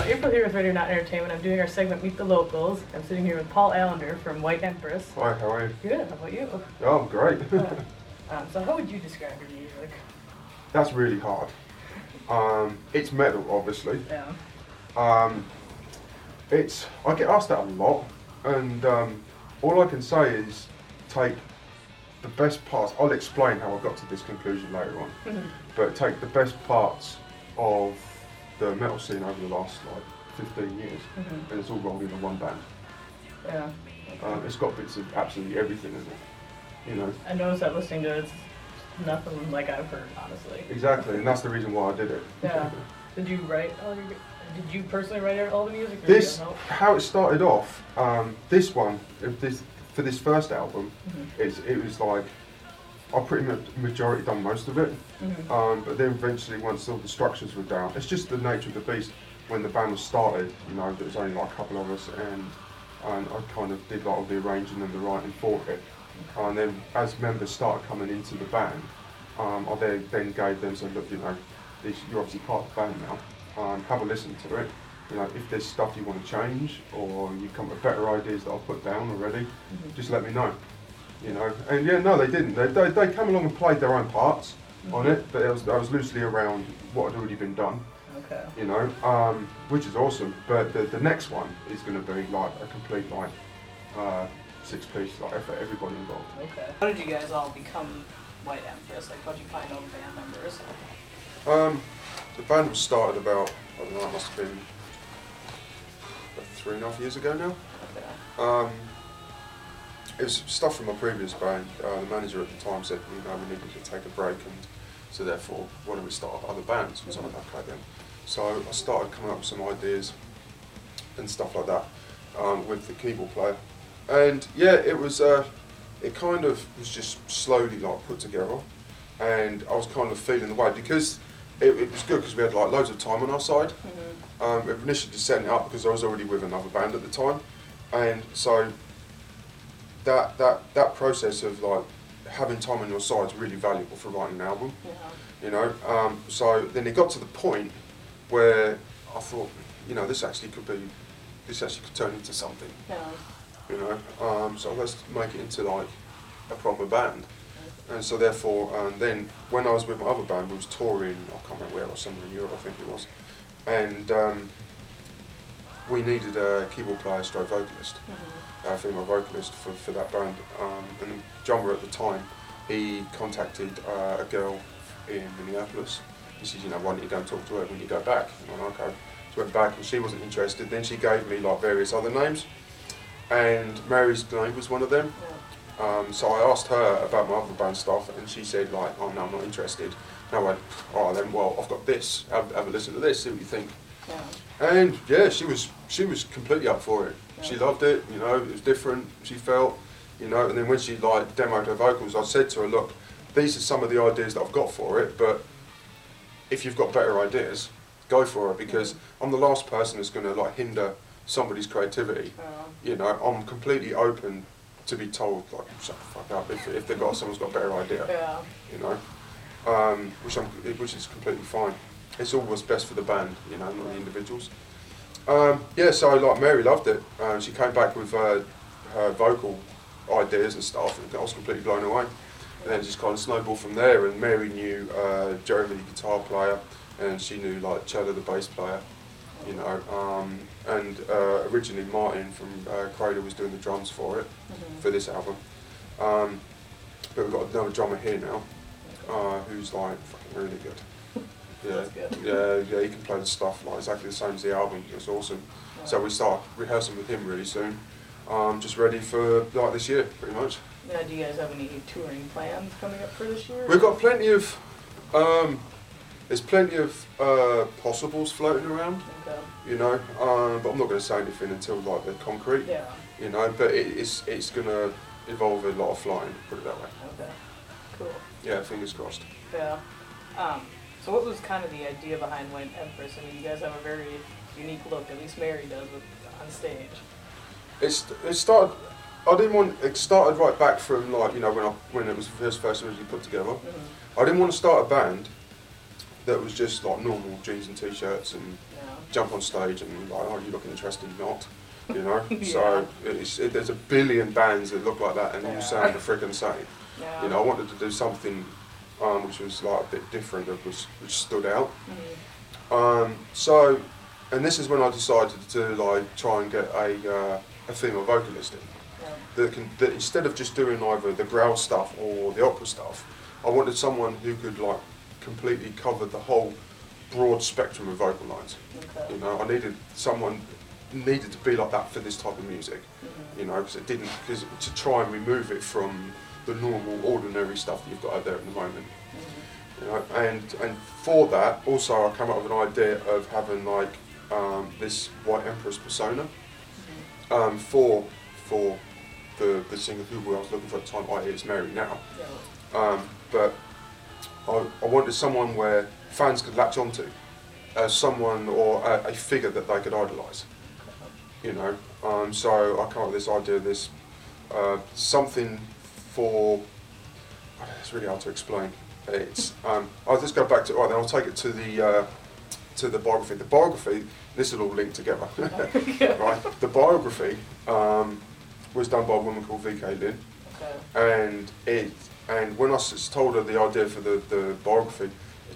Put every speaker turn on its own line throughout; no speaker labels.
April here with Radio Not Entertainment. I'm doing our segment Meet the Locals. I'm sitting here with Paul Allender from White Empress.
Hi, how are you?
Good, how about you?
Oh, I'm great.
So how would you describe your music?
That's really hard. It's metal, obviously.
Yeah.
I get asked that a lot, and all I can say is take the best parts. I'll explain how I got to this conclusion later on. But take the best parts of the metal scene over the last 15 years, and it's all rolled into one band.
Yeah.
It's got bits of absolutely everything in it, you know.
I noticed that listening to it, it's nothing like I've heard, honestly.
Exactly, and that's the reason why I did it.
Yeah. Did you personally write all the music? Or
How it started off, this one, for this first album, it was like, I pretty much majority done most of it, but then eventually once all the structures were down, it's just the nature of the beast. When the band was started, you know, there was only like a couple of us, and I kind of did all the arranging and the writing for it. And then as members started coming into the band, I then gave them, said, look, you know, you're obviously part of the band now, have a listen to it. You know, if there's stuff you want to change, or you come up with better ideas that I'll put down already, just let me know. You know, and yeah, no, they didn't. They came along and played their own parts on it, but I was loosely around what had already been done.
Okay.
You know, which is awesome. But the next one is going to be like a complete six-piece for everybody involved.
Okay. How did you guys all become White Empress? Like, how did you find all the band members?
The band was started about, I don't know, it must have been about 3.5 years ago now.
Okay.
It was stuff from my previous band. The manager at the time said, you know, we needed to take a break, and so therefore, why don't we start up other bands? And so I was like, okay then. So I started coming up with some ideas and stuff like that with the keyboard player. And yeah, it was, it kind of was just slowly put together, and I was kind of feeling the way, because it was good because we had loads of time on our side. We initially just setting it up because I was already with another band at the time, and so that process of having time on your side is really valuable for writing an album.
Yeah.
You know, so then it got to the point where I thought, you know, this actually could turn into something.
Yeah.
You know, so let's make it into a proper band. And so therefore, then when I was with my other band, we was touring, I can't remember where, or somewhere in Europe I think it was, and we needed a keyboard player stroke vocalist, a female vocalist for that band. And the drummer at the time, he contacted a girl in Minneapolis. He said, you know, why don't you go and talk to her when you go back? And I went, okay. So I went back and she wasn't interested. Then she gave me various other names, and Mary's name was one of them. So I asked her about my other band stuff, and she said oh no, I'm not interested. And I went, all right then, well I've got this, have a listen to this, see what you think.
Yeah.
And yeah, she was completely up for it. Yeah. She loved it, you know, it was different, she felt, you know, and then when she demoed her vocals, I said to her, look, these are some of the ideas that I've got for it, but if you've got better ideas, go for it, because I'm the last person that's going to hinder somebody's creativity. You know, I'm completely open to be told shut the fuck up if someone's got a better idea.
Yeah.
You know, which is completely fine. It's all what's best for the band, you know, not the individuals. Yeah, so Mary loved it. She came back with her vocal ideas and stuff, and I was completely blown away. And then it just kind of snowballed from there. And Mary knew Jeremy, the guitar player, and she knew cello, the bass player. You know, and originally Martin from Cradle was doing the drums for it, for this album. But we've got another drummer here now, who's fucking really good. Yeah, he can play the stuff exactly the same as the album. It's awesome. Yeah. So we start rehearsing with him really soon. Just ready for this year, pretty much.
Yeah. Do you guys have any touring plans coming up for this year?
We've got plenty of. There's plenty of possibles floating around.
Okay.
You know, but I'm not going to say anything until they're concrete.
Yeah.
You know, but it's going to involve a lot of flying. Put it that way.
Okay. Cool.
Yeah, fingers crossed.
Yeah. So what was kind of the idea behind White Empress? I mean, you guys have a very unique look, at least Mary does on stage. It
started right back from when it was first originally put together. I didn't want to start a band that was just like normal jeans and t-shirts and jump on stage and like, oh, you looking interesting, not, you know. So there's a billion bands that look like that and all sound the friggin' same. Yeah. You know, I wanted to do something which was like a bit different, which stood out. So, and this is when I decided to like try and get a female vocalist in. That instead of just doing either the growl stuff or the opera stuff, I wanted someone who could like completely cover the whole broad spectrum of vocal lines. Okay. You know, I needed someone needed to be like that for this type of music. You know, because to try and remove it from the normal, ordinary stuff that you've got out there at the moment. You know, and for that, also I came up with an idea of having like this White Empress persona for the singer who I was looking for at the time, i.e. it's Mary now. But I wanted someone where fans could latch onto as someone or a figure that they could idolise. You know, so I came up with this idea of this something for. It's really hard to explain. It's I'll just go back to then I'll take it to the biography. The biography, this will all link together. Right. The biography was done by a woman called V.K. Lynn, and when I told her the idea for the biography,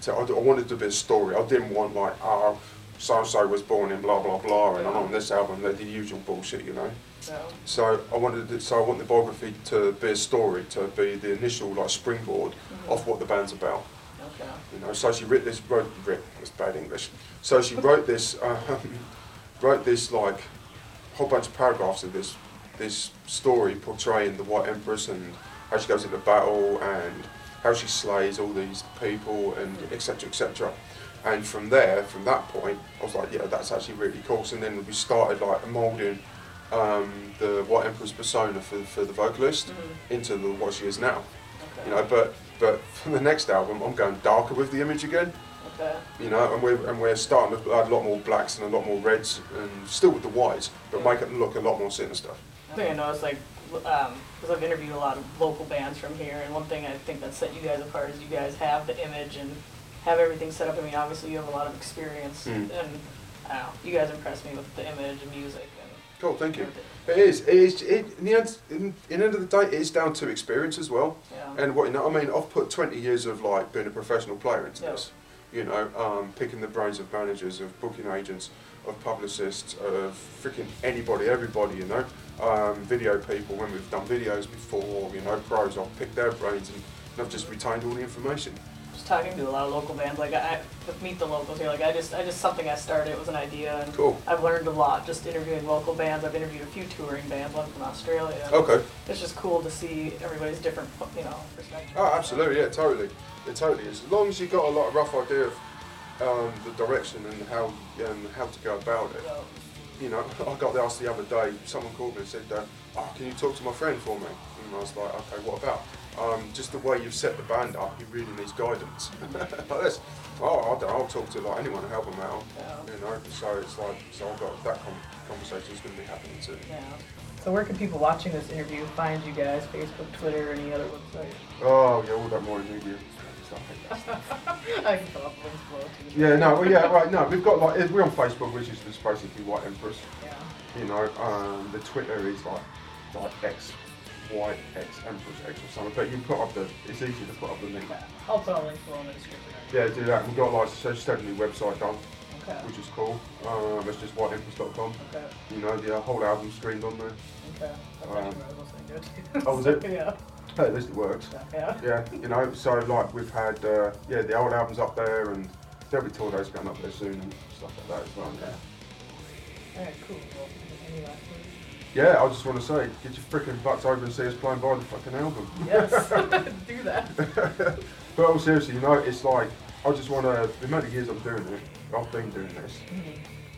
I wanted to be a story. I didn't want like, oh, so and so was born in blah blah blah, and I'm on this album, the usual bullshit, you know. So I want the biography to be a story, to be the initial like springboard of what the band's about. You know, so she wrote it's bad English. So she wrote this like whole bunch of paragraphs of this story portraying the White Empress and how she goes into battle and how she slays all these people and etc. etc. And from that point, I was like, yeah, that's actually really cool. So then we started like moulding the White Empress persona for the vocalist into what she is now. You know, but for the next album, I'm going darker with the image again. You know, and we're starting to add a lot more blacks and a lot more reds, and still with the whites, but make it look a lot more sinister.
I think I noticed, like, because I've interviewed a lot of local bands from here, and one thing I think that set you guys apart is you guys have the image and have everything set up. I mean, obviously you have a lot of experience, and I don't know, you guys impressed me with the image and music.
Cool, thank you. It is. In the end of the day, it is down to experience as well. And what, you know, I mean, I've put 20 years of like being a professional player into this. You know, picking the brains of managers, of booking agents, of publicists, of freaking anybody, everybody. You know, video people. When we've done videos before, you know, pros. I've picked their brains and I've just retained all the information.
Just talking to a lot of local bands, like with Meet the Locals here, like I just something I started, it was an idea, and I've learned a lot just interviewing local bands. I've interviewed a few touring bands, one from Australia.
Okay.
It's just cool to see everybody's different, you know, perspectives.
Oh, absolutely, yeah, totally. It totally is. As long as you've got a lot of rough idea of the direction and how to go about it. You know, I got asked the other day, someone called me and said, oh, can you talk to my friend for me? And I was like, okay, what about? Just the way you've set the band up, he really needs guidance. Like this. Oh, I'll talk to like anyone to help him out. You know, so it's like, I've got that conversation is going to be happening soon.
So where can people watching this interview find you guys? Facebook, Twitter, any other website?
Oh yeah, all that more media stuff.
I can put up links below too.
Yeah, no, well, yeah, right. No, we've got like we're on Facebook, which is just basically White Empress. You know, the Twitter is like X. White Empress X or something, but you can put up it's easy to put up the link.
I'll put a link below in the description.
Yeah, do that. We've got like a new website done, which is cool. It's just whiteempress.com. You know, the whole album streamed on there. Oh, was it?
Yeah.
Hey, at least it works. Yeah, you know, so like we've had the old album's up there, and there'll be tour dates going up there soon and stuff like that as well.
Alright, cool. Well, any last words?
Yeah, I just want to say, get your freaking butts over and see us playing by the fucking album.
Yes, do that.
But all seriously, you know, it's like, I just want to, the amount of years I've been doing this,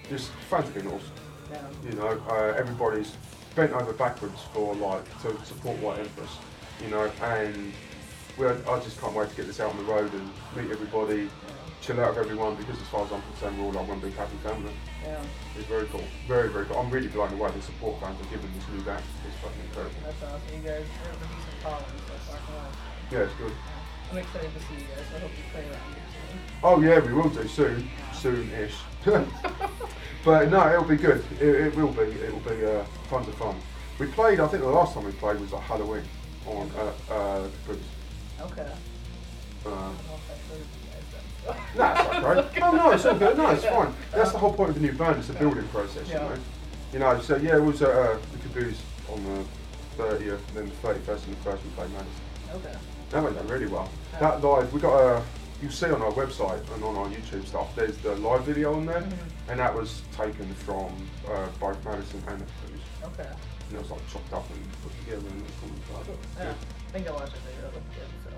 just fans have been awesome. You know, everybody's bent over backwards for like, to support White Empress, you know, and I just can't wait to get this out on the road and meet everybody, chill out with everyone, because as far as I'm concerned, we're all like one big happy family. It's very cool. Very, very cool. I'm really blown away the support fans are giving this new band. It's fucking incredible.
That's awesome. You guys have a decent following, so it's fucking awesome.
Yeah, it's good.
I'm excited to see you guys. I hope you play around.
Oh yeah, we will do soon-ish. But no, it'll be good. It will be. It'll be tons of fun. We played. I think the last time we played was like Halloween on Caboose.
Okay. I don't know if I've heard of you guys then.
No, it's okay. Oh no, it's all good. No, it's fine. That's the whole point of a new band. It's a building process,
Yeah.
you know. So yeah, it was the Caboose on the 30th, and then the 31st and the 1st we played Madison.
Okay.
That went down really well. That live, we got you'll see on our website and on our YouTube stuff, there's the live video on there, and that was taken from both Madison and the Caboose.
Okay.
And it was like chopped up and put together and it's cool.
Yeah. I think I watched the video. It looked good, so.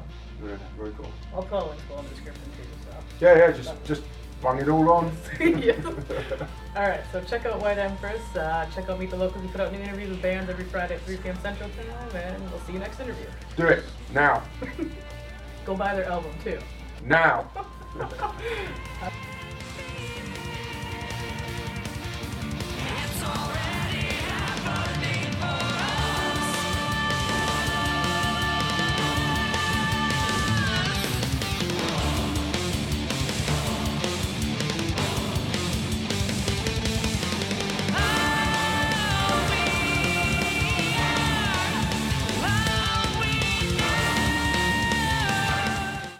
Yeah, very cool.
I'll put a link below in the description too, so.
Yeah, just bung it all on.
Yeah. Alright, so check out White Empress, check out Meet the Locals. We put out new interviews with bands every Friday at 3 p.m. Central Time, and we'll see you next interview.
Do it now.
Go buy their album too.
Now.